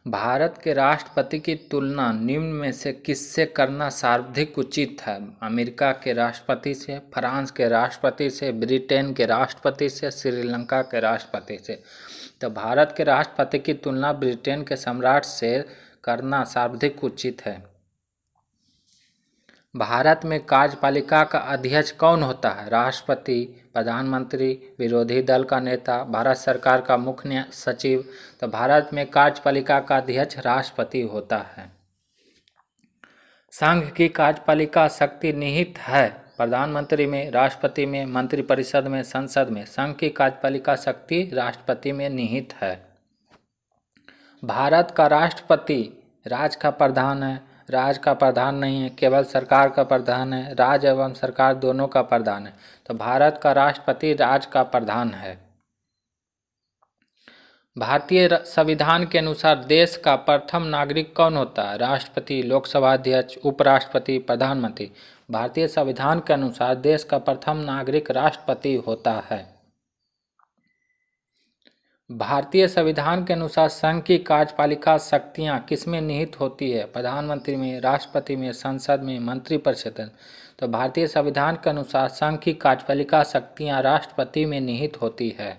भारत के राष्ट्रपति की तुलना निम्न में से किससे करना सर्वाधिक उचित है? अमेरिका के राष्ट्रपति से, फ्रांस के राष्ट्रपति से, ब्रिटेन के राष्ट्रपति से, श्रीलंका के राष्ट्रपति से। तो भारत के राष्ट्रपति की तुलना ब्रिटेन के सम्राट से करना सर्वाधिक उचित है। भारत में कार्यपालिका का अध्यक्ष कौन होता है? राष्ट्रपति, प्रधानमंत्री, विरोधी दल का नेता, भारत सरकार का मुख्य सचिव। तो भारत में कार्यपालिका का अध्यक्ष राष्ट्रपति होता है। संघ की कार्यपालिका शक्ति निहित है प्रधानमंत्री में, राष्ट्रपति में, मंत्रिपरिषद में, संसद में। संघ की कार्यपालिका शक्ति राष्ट्रपति में निहित है। भारत का राष्ट्रपति राज्य का प्रधान है, राज्य का प्रधान नहीं है, केवल सरकार का प्रधान है। राज्य एवं सरकार दोनों का प्रधान है। तो भारत का राष्ट्रपति राज्य का प्रधान है। भारतीय संविधान के अनुसार देश का प्रथम नागरिक कौन होता है? राष्ट्रपति, लोकसभा अध्यक्ष, उपराष्ट्रपति, प्रधानमंत्री। भारतीय संविधान के अनुसार देश का प्रथम नागरिक राष्ट्रपति होता है। भारतीय संविधान के अनुसार संघ की कार्यपालिका शक्तियां किसमें निहित होती है? प्रधानमंत्री में, राष्ट्रपति में, संसद में, मंत्रिपरिषद में। तो भारतीय संविधान के अनुसार संघ की कार्यपालिका शक्तियां राष्ट्रपति में निहित होती है।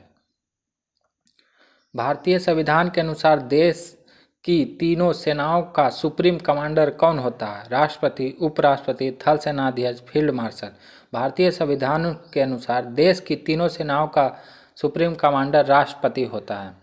भारतीय संविधान के अनुसार देश की तीनों सेनाओं का सुप्रीम कमांडर कौन होता है? राष्ट्रपति, उपराष्ट्रपति, थल सेनाध्यक्ष, फील्ड मार्शल। भारतीय संविधान के अनुसार देश की तीनों सेनाओं का सुप्रीम कमांडर राष्ट्रपति होता है।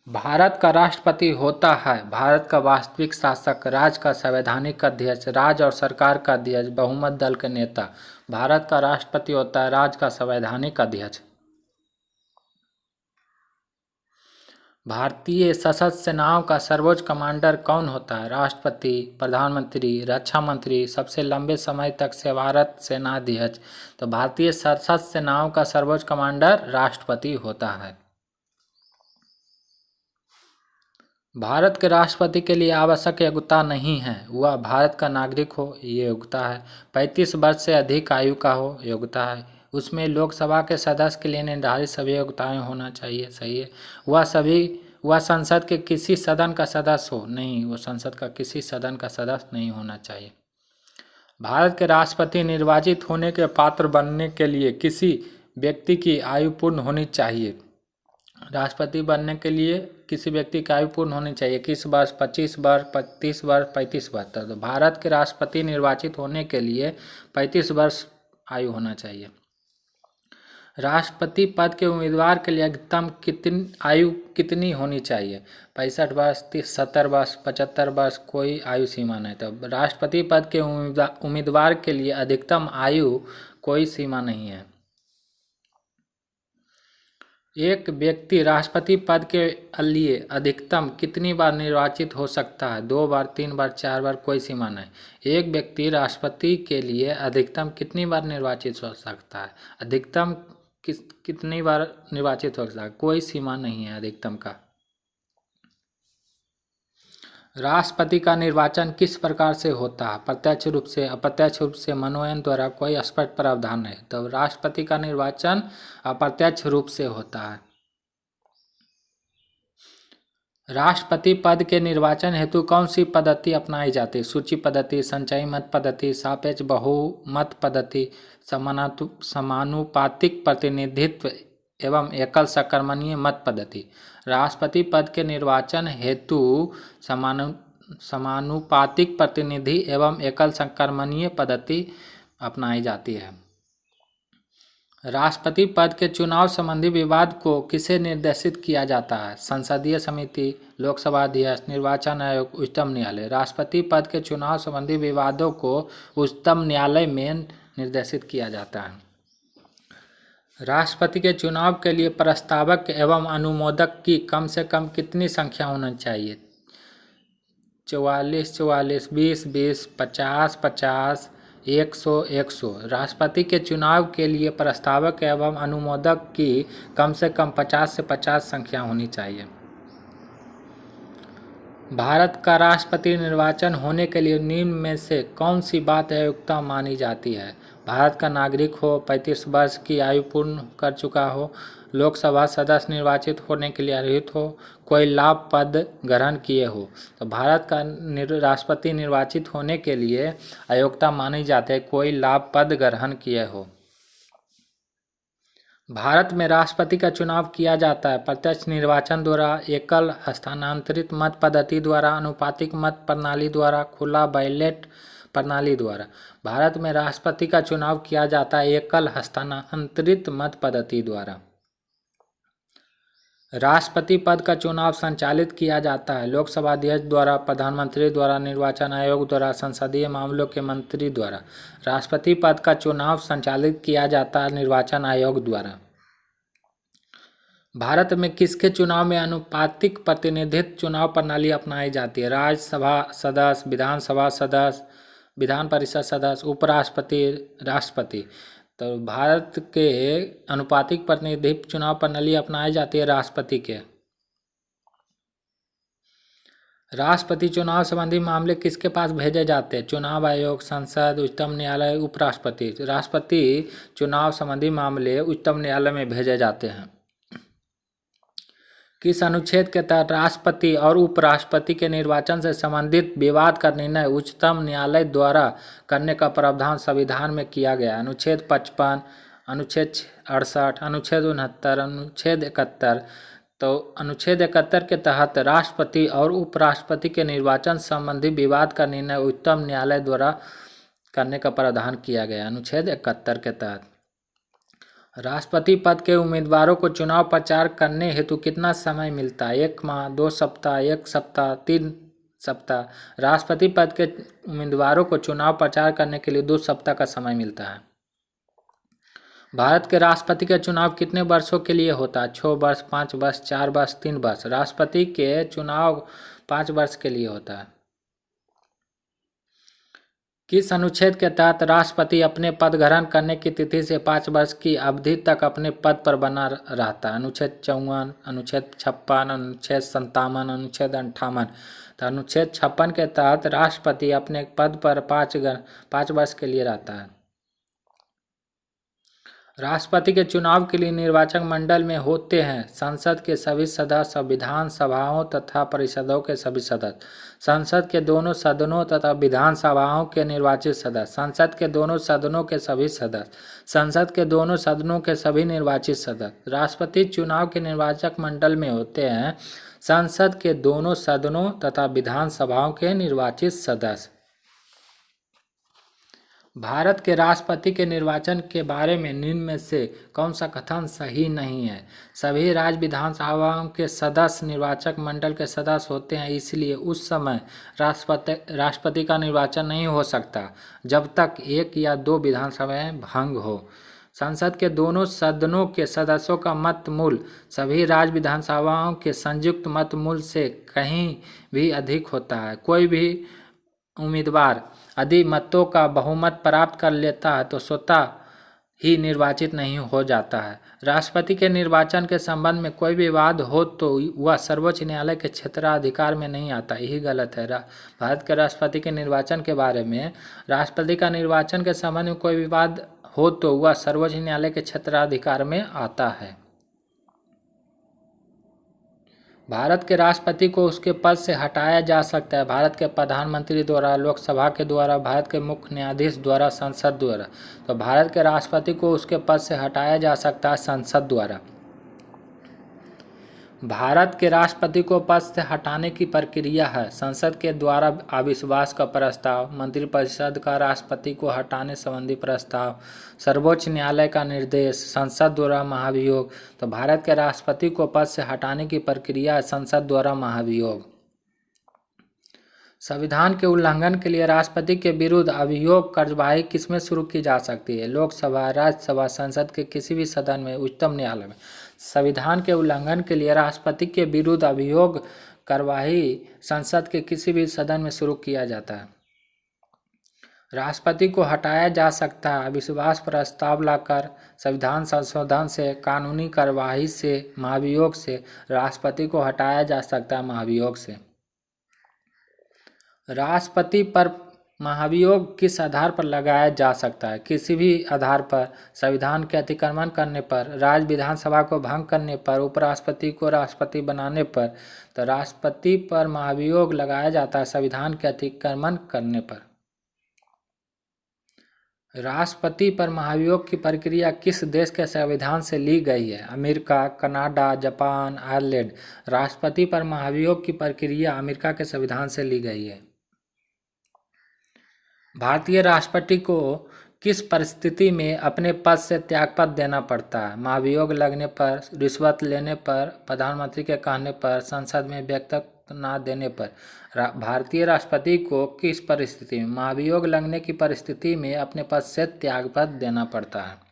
भारत का राष्ट्रपति होता है भारत का वास्तविक शासक, राज्य का संवैधानिक अध्यक्ष, राज्य और सरकार का अध्यक्ष, बहुमत दल के नेता। भारत का राष्ट्रपति होता है राज्य का संवैधानिक अध्यक्ष। भारतीय सशस्त्र सेनाओं का सर्वोच्च कमांडर कौन होता है? राष्ट्रपति, प्रधानमंत्री, रक्षा मंत्री, सबसे लंबे समय तक सेवारत सेनाध्यक्ष। तो भारतीय सशस्त्र सेनाओं का सर्वोच्च कमांडर राष्ट्रपति होता है। भारत के राष्ट्रपति के लिए आवश्यक योग्यता नहीं है, वह भारत का नागरिक हो, ये योग्यता है। 35 वर्ष से अधिक आयु का हो, योग्यता है। उसमें लोकसभा के सदस्य के लिए निर्धारित सभी योग्यताएं होना चाहिए, सही है। वह संसद के किसी सदन का सदस्य हो, नहीं, वो संसद का किसी सदन का सदस्य नहीं होना चाहिए। भारत के राष्ट्रपति निर्वाचित होने के पात्र बनने के लिए किसी व्यक्ति की आयु पूर्ण होनी चाहिए। राष्ट्रपति बनने के लिए किसी व्यक्ति की आयु पूर्ण होनी चाहिए 21 वर्ष, 25 वर्ष, 30 वर्ष, 35 वर्ष तक। तो भारत के राष्ट्रपति निर्वाचित होने के लिए 35 वर्ष आयु होना चाहिए। राष्ट्रपति पद के उम्मीदवार के लिए अधिकतम आयु कितनी होनी चाहिए? 65 वर्ष, 70 वर्ष, 75 वर्ष, कोई आयु सीमा नहीं। तो राष्ट्रपति पद के उम्मीदवार के लिए अधिकतम आयु कोई सीमा नहीं है। एक व्यक्ति राष्ट्रपति पद के लिए अधिकतम कितनी बार निर्वाचित हो सकता है? 2 बार, 3 बार, 4 बार, कोई सीमा नहीं। एक व्यक्ति राष्ट्रपति के लिए अधिकतम कितनी बार निर्वाचित हो सकता है? अधिकतम कितनी बार निर्वाचित हो सकता है? कोई सीमा नहीं है अधिकतम का। राष्ट्रपति का निर्वाचन किस प्रकार से होता है? प्रत्यक्ष रूप से, अप्रत्यक्ष रूप से, मनोनयन द्वारा, कोई स्पष्ट प्रावधान है। तो राष्ट्रपति का निर्वाचन अप्रत्यक्ष रूप से होता है। राष्ट्रपति पद के निर्वाचन हेतु कौन सी पद्धति अपनाई जाती है? सूची पद्धति, संचयी मत पद्धति, सापेक्ष बहुमत पद्धति, समानुपातिक प्रतिनिधित्व एवं एकल सकर्मणीय मत पद्धति। राष्ट्रपति पद के निर्वाचन हेतु समानुपातिक प्रतिनिधि एवं एकल सकर्मणीय पद्धति अपनाई जाती है। राष्ट्रपति पद के चुनाव संबंधी विवाद को किसे निर्देशित किया जाता है? संसदीय समिति, लोकसभा अध्यक्ष, निर्वाचन आयोग, उच्चतम न्यायालय। राष्ट्रपति पद के चुनाव संबंधी विवादों को उच्चतम न्यायालय में निर्देशित किया जाता है। राष्ट्रपति के चुनाव के लिए प्रस्तावक एवं अनुमोदक की कम से कम कितनी संख्या होनी चाहिए? 44, 44, 20, 20, 50, 50, 100, 100। राष्ट्रपति के चुनाव के लिए प्रस्तावक एवं अनुमोदक की कम से कम 50 से 50 संख्या होनी चाहिए। भारत का राष्ट्रपति निर्वाचन होने के लिए निम्न में से कौन सी बात योग्यता मानी जाती है? भारत का नागरिक हो, 35 वर्ष की आयु पूर्ण कर चुका हो, लोकसभा सदस्य निर्वाचित होने के लिए अर्हित हो, कोई लाभ पद ग्रहण किए हो। तो भारत का राष्ट्रपति निर्वाचित होने के लिए अयोग्यता मानी जाती है कोई लाभ पद ग्रहण किए हो। भारत में राष्ट्रपति का चुनाव किया जाता है प्रत्यक्ष निर्वाचन द्वारा, एकल हस्तांतरित मत पद्धति द्वारा, अनुपातिक मत प्रणाली द्वारा, खुला बैलेट प्रणाली द्वारा। भारत में राष्ट्रपति का चुनाव किया जाता है एकल हस्तांतरित मत पद्धति द्वारा। राष्ट्रपति पद का चुनाव संचालित किया जाता है लोकसभा अध्यक्ष द्वारा, प्रधानमंत्री द्वारा, निर्वाचन आयोग द्वारा, संसदीय मामलों के मंत्री द्वारा। राष्ट्रपति पद का चुनाव संचालित किया जाता है निर्वाचन आयोग द्वारा। भारत में किसके चुनाव में अनुपातिक प्रतिनिधित्व चुनाव प्रणाली अपनाई जाती है? राज्यसभा सदस्य, विधानसभा सदस्य, विधान परिषद सदस्य, उपराष्ट्रपति, राष्ट्रपति। तो भारत के अनुपातिक प्रतिनिधित्व चुनाव प्रणाली अपनाई जाती है राष्ट्रपति के। राष्ट्रपति चुनाव संबंधी मामले किसके पास भेजे जाते हैं? चुनाव आयोग, संसद, उच्चतम न्यायालय, उपराष्ट्रपति। राष्ट्रपति चुनाव संबंधी मामले उच्चतम न्यायालय में भेजे जाते हैं। किस अनुच्छेद के तहत राष्ट्रपति और उपराष्ट्रपति के निर्वाचन से संबंधित विवाद का निर्णय उच्चतम न्यायालय द्वारा करने का प्रावधान संविधान में किया गया? अनुच्छेद 55, अनुच्छेद 68, अनुच्छेद 69, अनुच्छेद 71। तो अनुच्छेद 71 के तहत राष्ट्रपति और उपराष्ट्रपति के निर्वाचन संबंधी विवाद का निर्णय उच्चतम न्यायालय द्वारा करने का प्रावधान किया गया अनुच्छेद 71 के तहत। राष्ट्रपति पद के उम्मीदवारों को चुनाव प्रचार करने हेतु कितना समय मिलता है? 1 माह, 2 सप्ताह, 1 सप्ताह, 3 सप्ताह। राष्ट्रपति पद के उम्मीदवारों को चुनाव प्रचार करने के लिए 2 सप्ताह का समय मिलता है। भारत के राष्ट्रपति का चुनाव कितने वर्षों के लिए होता है? 6 वर्ष, 5 वर्ष, 4 वर्ष, 3 वर्ष। राष्ट्रपति के चुनाव 5 वर्ष के लिए होता है। किस अनुच्छेद के तहत राष्ट्रपति अपने पद ग्रहण करने की तिथि से 5 वर्ष की अवधि तक अपने पद पर बना रहता है? अनुच्छेद 54, अनुच्छेद 56, अनुच्छेद 57, अनुच्छेद 58। तो अनुच्छेद 56 के तहत राष्ट्रपति अपने पद पर 5 वर्ष के लिए रहता है। राष्ट्रपति के चुनाव के लिए निर्वाचक मंडल में होते हैं संसद के सभी सदस्य, विधान सभाओं तथा परिषदों के सभी सदस्य, संसद के दोनों सदनों तथा विधान सभाओं के निर्वाचित सदस्य, संसद के दोनों सदनों के सभी सदस्य, संसद के दोनों सदनों के सभी निर्वाचित सदस्य। राष्ट्रपति चुनाव के निर्वाचक मंडल में होते हैं संसद के दोनों सदनों तथा विधान सभाओं के निर्वाचित सदस्य। भारत के राष्ट्रपति के निर्वाचन के बारे में निम्न में से कौन सा कथन सही नहीं है? सभी राज्य विधानसभाओं के सदस्य निर्वाचक मंडल के सदस्य होते हैं, इसलिए उस समय राष्ट्रपति का निर्वाचन नहीं हो सकता जब तक 1 या 2 विधानसभाएं भंग हो। संसद के दोनों सदनों के सदस्यों का मत मूल्य सभी राज्य विधानसभाओं के संयुक्त मत मूल्य से कहीं भी अधिक होता है। कोई भी उम्मीदवार यदि मतों का बहुमत प्राप्त कर लेता है तो स्वतः ही निर्वाचित नहीं हो जाता है। राष्ट्रपति के निर्वाचन के संबंध में कोई विवाद हो तो वह सर्वोच्च न्यायालय के क्षेत्राधिकार में नहीं आता, यही गलत है। भारत के राष्ट्रपति के निर्वाचन के बारे में राष्ट्रपति का निर्वाचन के संबंध में कोई विवाद हो तो वह सर्वोच्च न्यायालय के क्षेत्राधिकार में आता है। भारत के राष्ट्रपति को उसके पद से हटाया जा सकता है भारत के प्रधानमंत्री द्वारा, लोकसभा के द्वारा, भारत के मुख्य न्यायाधीश द्वारा, संसद द्वारा। तो भारत के राष्ट्रपति को उसके पद से हटाया जा सकता है संसद द्वारा। भारत के राष्ट्रपति को पद से हटाने की प्रक्रिया है संसद के द्वारा अविश्वास का प्रस्ताव, मंत्रिपरिषद का राष्ट्रपति को हटाने संबंधी प्रस्ताव, सर्वोच्च न्यायालय का निर्देश, संसद द्वारा महाभियोग। तो भारत के राष्ट्रपति को पद से हटाने की प्रक्रिया है संसद द्वारा महाभियोग। संविधान के उल्लंघन के लिए राष्ट्रपति के विरुद्ध अभियोग कार्यवाही किसमें शुरू की जा सकती है? लोकसभा, राज्यसभा, संसद के किसी भी सदन में, उच्चतम न्यायालय में। संविधान के उल्लंघन के लिए राष्ट्रपति के विरुद्ध अभियोग कार्यवाही संसद के किसी भी सदन में शुरू किया जाता है। राष्ट्रपति को हटाया जा सकता है अविश्वास प्रस्ताव लाकर, संविधान संशोधन से, कानूनी कार्यवाही से, महाभियोग से। राष्ट्रपति को हटाया जा सकता है महाभियोग से। राष्ट्रपति पर महाभियोग किस आधार पर लगाया जा सकता है? किसी भी आधार पर, संविधान के अतिक्रमण करने पर, राज्य विधानसभा को भंग करने पर, उपराष्ट्रपति को राष्ट्रपति बनाने पर। तो राष्ट्रपति पर महाभियोग लगाया जाता है संविधान के अतिक्रमण करने पर। राष्ट्रपति पर महाभियोग की प्रक्रिया किस देश के संविधान से ली गई है? America, Canada, Japan, Ireland. राष्ट्रपति पर महाभियोग की प्रक्रिया अमेरिका के संविधान से ली गई है। भारतीय राष्ट्रपति को किस परिस्थिति में अपने पद से त्यागपत्र देना पड़ता है? महाभियोग लगने पर, रिश्वत लेने पर, प्रधानमंत्री के कहने पर, संसद में वक्तव्य न देने पर। भारतीय राष्ट्रपति को किस परिस्थिति में? महाभियोग लगने की परिस्थिति में अपने पद से त्यागपत्र देना पड़ता है।